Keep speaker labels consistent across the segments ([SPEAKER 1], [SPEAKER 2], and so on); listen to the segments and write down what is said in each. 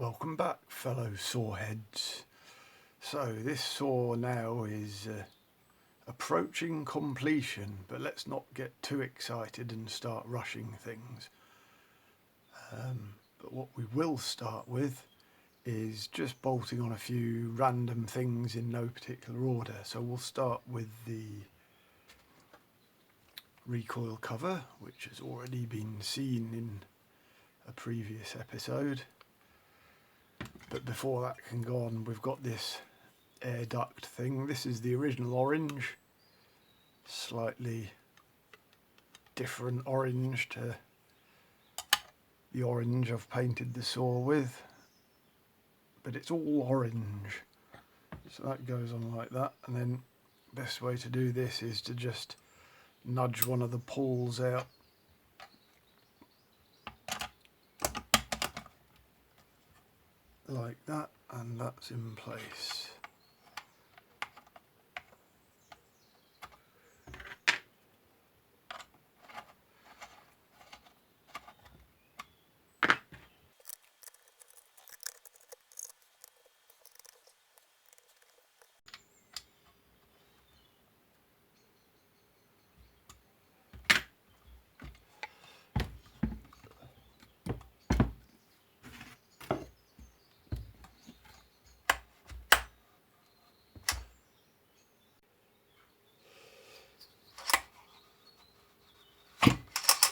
[SPEAKER 1] Welcome back, fellow sawheads. So this saw now is approaching completion, but let's not get too excited and start rushing things. But what we will start with is just bolting on a few random things in no particular order. So we'll start with the recoil cover, which has already been seen in a previous episode. But before that can go on, we've got this air duct thing. This is the original orange, slightly different orange to the orange I've painted the saw with, but it's all orange. So that goes on like that, and then best way to do this is to just nudge one of the pulls out like that, and that's in place.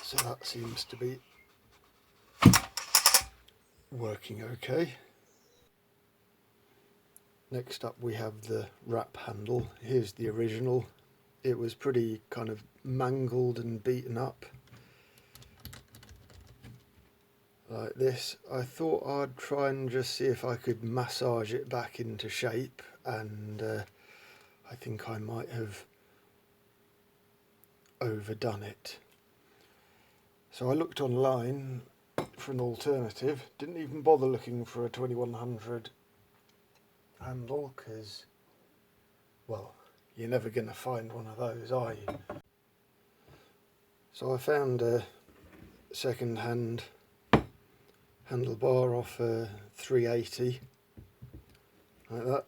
[SPEAKER 1] So that seems to be working okay. Next up we have the wrap handle. Here's the original. It was pretty kind of mangled and beaten up like this. I thought I'd try and just see if I could massage it back into shape, and I think I might have overdone it. So I looked online for an alternative, didn't even bother looking for a 2100 handle because, well, you're never going to find one of those, are you? So I found a second-hand handlebar off a 380, like that.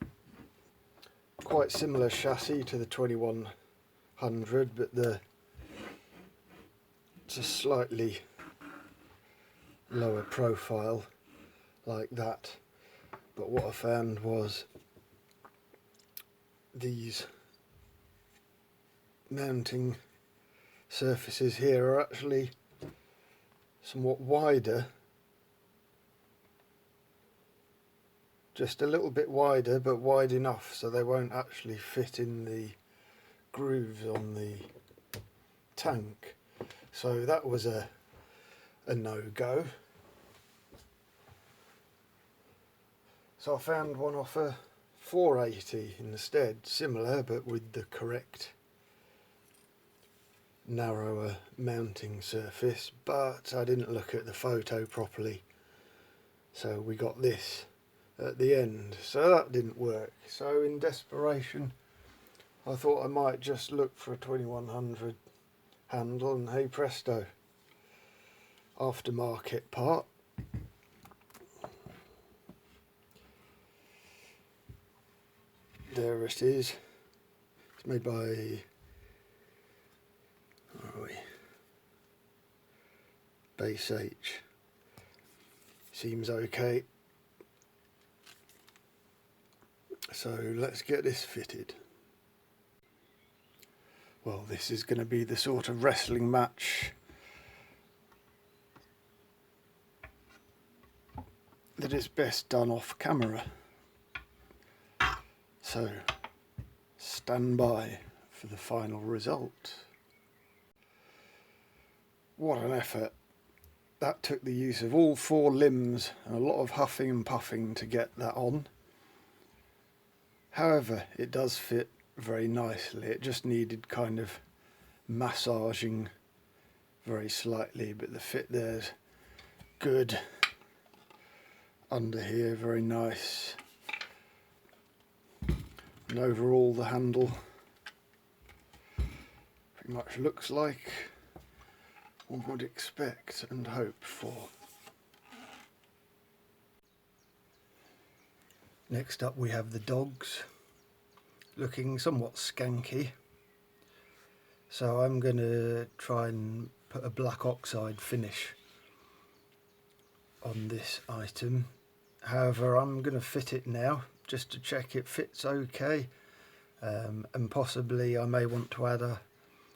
[SPEAKER 1] Quite similar chassis to the 2100, but it's a slightly lower profile like that. But what I found was these mounting surfaces here are actually somewhat wider, just a little bit wider, but wide enough so they won't actually fit in the grooves on the tank. So that was a no-go. So I found one off a 480 instead, similar but with the correct narrower mounting surface, but I didn't look at the photo properly, so we got this at the end, so that didn't work. So in desperation I thought I might just look for a 2100 handle, and hey presto, aftermarket part. There it is. It's made by, where are we? Base H. Seems okay. So let's get this fitted. Well, this is going to be the sort of wrestling match that is best done off camera. So, stand by for the final result. What an effort. That took the use of all four limbs and a lot of huffing and puffing to get that on. However, it does fit very nicely. It just needed kind of massaging very slightly, but the fit there's good. Under here, very nice. And overall the handle pretty much looks like one would expect and hope for. Next up we have the dogs, looking somewhat skanky. So I'm going to try and put a black oxide finish on this item. However, I'm going to fit it now just to check it fits okay, and possibly I may want to add a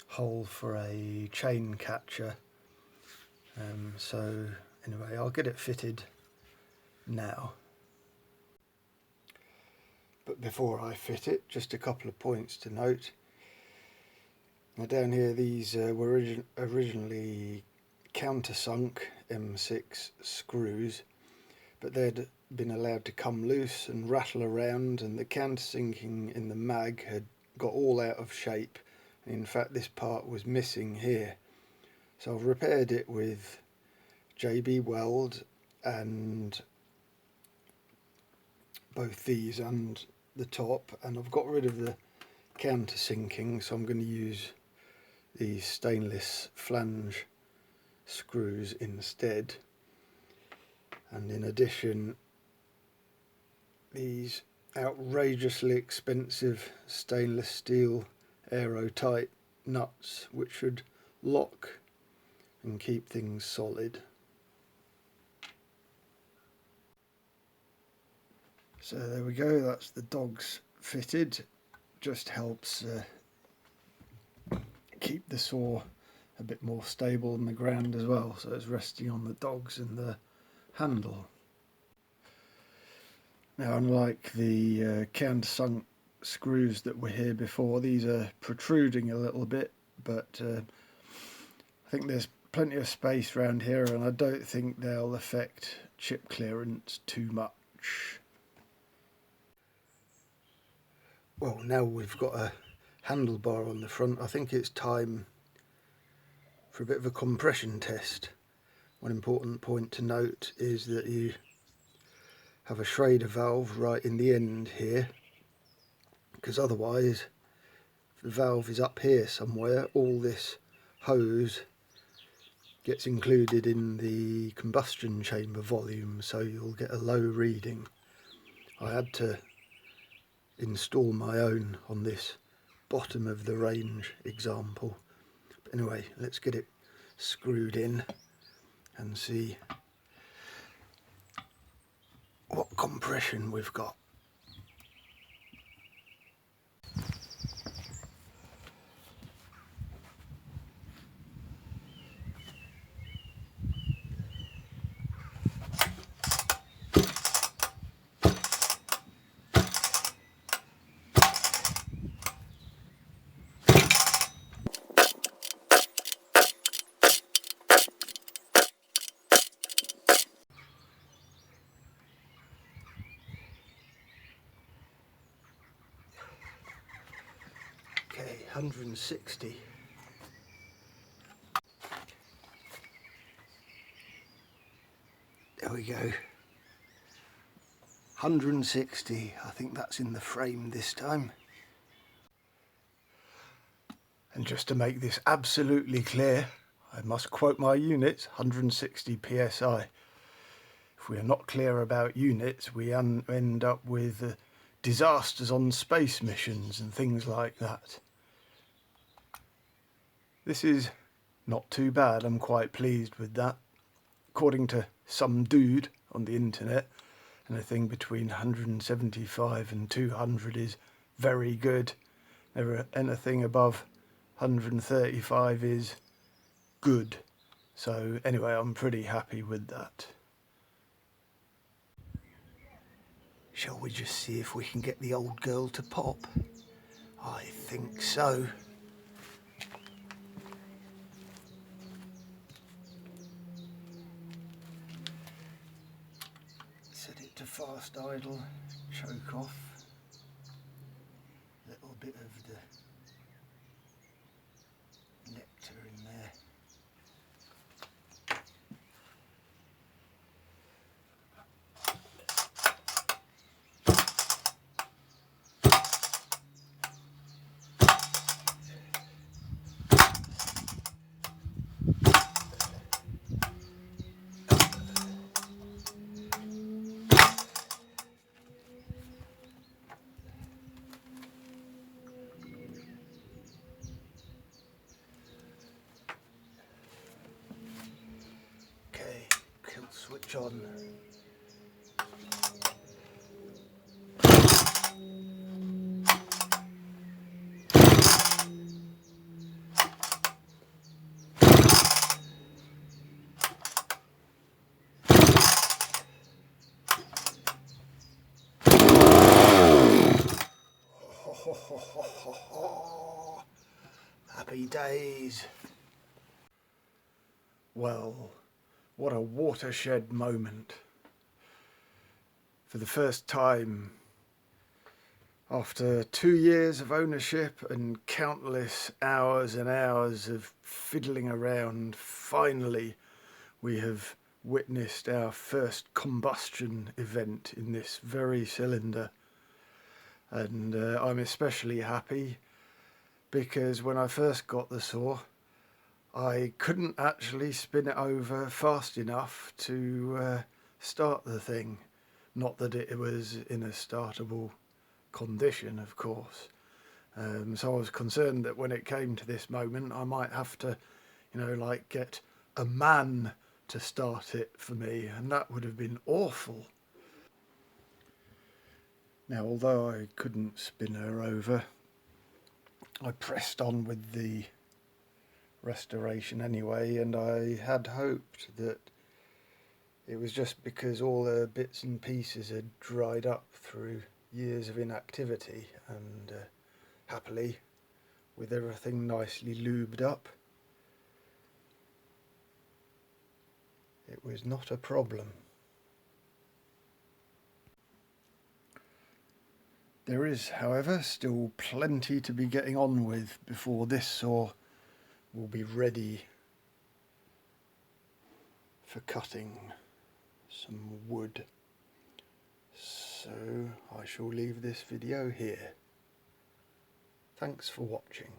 [SPEAKER 1] hole for a chain catcher. So anyway, I'll get it fitted now. But before I fit it, just a couple of points to note. Now down here, these were originally countersunk M6 screws, but they'd been allowed to come loose and rattle around, and the countersinking in the mag had got all out of shape, and in fact this part was missing here. So I've repaired it with JB Weld and both these and the top, and I've got rid of the countersinking, so I'm going to use these stainless flange screws instead. And in addition, these outrageously expensive stainless steel aerotight nuts, which should lock and keep things solid. So there we go, that's the dogs fitted. Just helps keep the saw a bit more stable on the ground as well, so it's resting on the dogs and the handle. Now, unlike the countersunk screws that were here before, these are protruding a little bit, but I think there's plenty of space around here, and I don't think they'll affect chip clearance too much. Well, now we've got a handlebar on the front, I think it's time for a bit of a compression test. One important point to note is that you have a Schrader valve right in the end here, because otherwise, if the valve is up here somewhere, all this hose gets included in the combustion chamber volume, so you'll get a low reading. I had to install my own on this bottom of the range example. But anyway, let's get it screwed in and see what compression we've got. Okay, 160. There we go. 160. I think that's in the frame this time. And just to make this absolutely clear, I must quote my units, 160 psi. If we are not clear about units, we end up with disasters on space missions and things like that. This is not too bad, I'm quite pleased with that. According to some dude on the internet, anything between 175 and 200 is very good. Anything above 135 is good. So anyway, I'm pretty happy with that. Shall we just see if we can get the old girl to pop? I think so. Set it to fast idle, choke off. A little bit of the nectar in there. switch on. Happy days. Well, what a watershed moment. For the first time, after 2 years of ownership and countless hours and hours of fiddling around, finally we have witnessed our first combustion event in this very cylinder. And I'm especially happy because when I first got the saw, I couldn't actually spin it over fast enough to start the thing. Not that it was in a startable condition, of course. So I was concerned that when it came to this moment, I might have to, like get a man to start it for me, and that would have been awful. Now, although I couldn't spin her over, I pressed on with the restoration anyway, and I had hoped that it was just because all the bits and pieces had dried up through years of inactivity, and happily, with everything nicely lubed up, it was not a problem. There is, however, still plenty to be getting on with before this saw will be ready for cutting some wood. So I shall leave this video here. Thanks for watching.